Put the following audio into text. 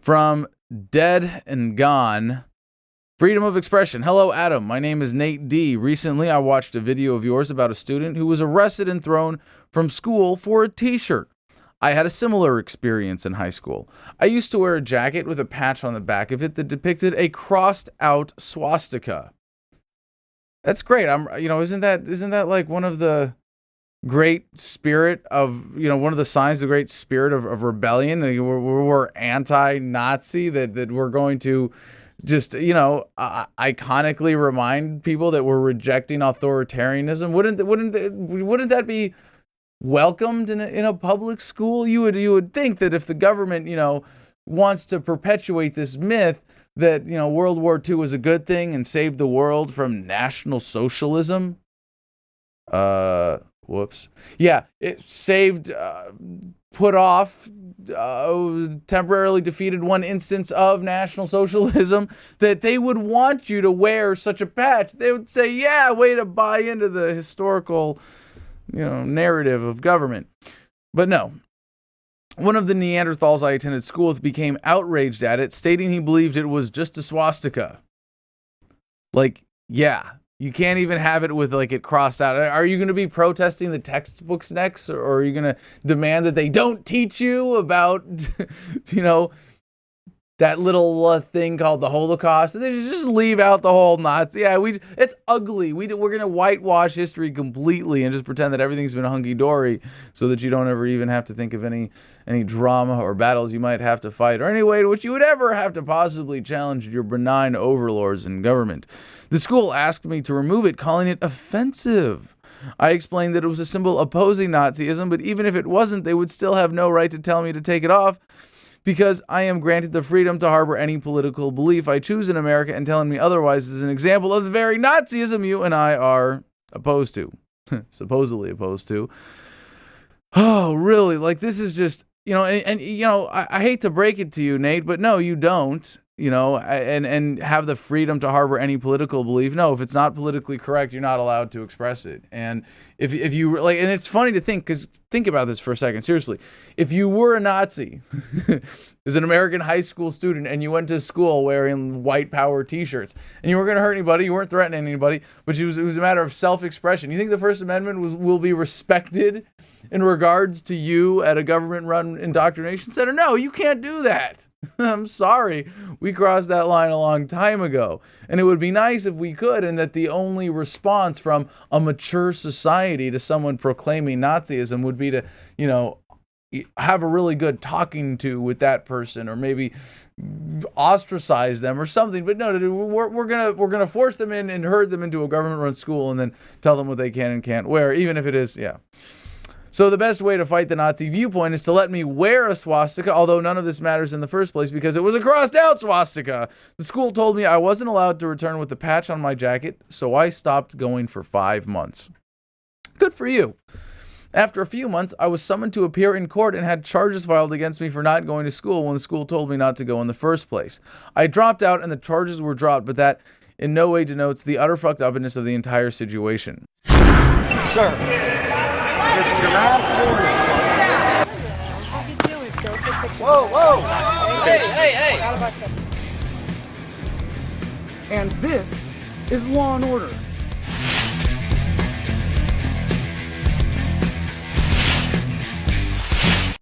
From Dead and Gone. Freedom of expression. Hello, Adam. My name is Nate D. Recently, I watched a video of yours about a student who was arrested and thrown from school for a t-shirt. I had a similar experience in high school. I used to wear a jacket with a patch on the back of it that depicted a crossed-out swastika. That's great. Isn't that like one of the great spirit of, one of the signs of great spirit of rebellion? We're anti-Nazi, that we're going to just, iconically remind people that we're rejecting authoritarianism. Wouldn't that be welcomed in a public school? You would think that if the government, wants to perpetuate this myth that, World War II was a good thing and saved the world from National Socialism. Whoops. Yeah, it saved, put off, temporarily defeated one instance of National Socialism, that they would want you to wear such a patch. They would say, yeah, way to buy into the historical, narrative of government. But no. One of the Neanderthals I attended school with became outraged at it, stating he believed it was just a swastika. Yeah. You can't even have it with it crossed out. Are you going to be protesting the textbooks next? Or are you going to demand that they don't teach you about, that little thing called the Holocaust? They just leave out the whole Nazi. Yeah, it's ugly. We're going to whitewash history completely and just pretend that everything's been hunky-dory so that you don't ever even have to think of any drama or battles you might have to fight, or any way in which you would ever have to possibly challenge your benign overlords in government. The school asked me to remove it, calling it offensive. I explained that it was a symbol opposing Nazism, but even if it wasn't, they would still have no right to tell me to take it off, because I am granted the freedom to harbor any political belief I choose in America, and telling me otherwise is an example of the very Nazism you and I are opposed to. Supposedly opposed to. Oh, really? This is just, I hate to break it to you, Nate, but no, you don't. And have the freedom to harbor any political belief. No, if it's not politically correct, you're not allowed to express it. And if you and it's funny to think, because think about this for a second, seriously. If you were a Nazi as an American high school student and you went to school wearing white power t-shirts and you weren't going to hurt anybody, you weren't threatening anybody, but it was a matter of self-expression. You think the First Amendment will be respected in regards to you at a government-run indoctrination center? No, you can't do that. I'm sorry. We crossed that line a long time ago. And it would be nice if we could, and that the only response from a mature society to someone proclaiming Nazism would be to, have a really good talking to with that person, or maybe ostracize them or something. But no, we're gonna force them in and herd them into a government-run school and then tell them what they can and can't wear, even if it is, yeah. So the best way to fight the Nazi viewpoint is to let me wear a swastika, although none of this matters in the first place because it was a crossed-out swastika. The school told me I wasn't allowed to return with the patch on my jacket, so I stopped going for 5 months. Good for you. After a few months, I was summoned to appear in court and had charges filed against me for not going to school when the school told me not to go in the first place. I dropped out and the charges were dropped, but that in no way denotes the utter fucked upness of the entire situation. Sir. This is your last warning. Whoa! Hey! And this is Law and Order.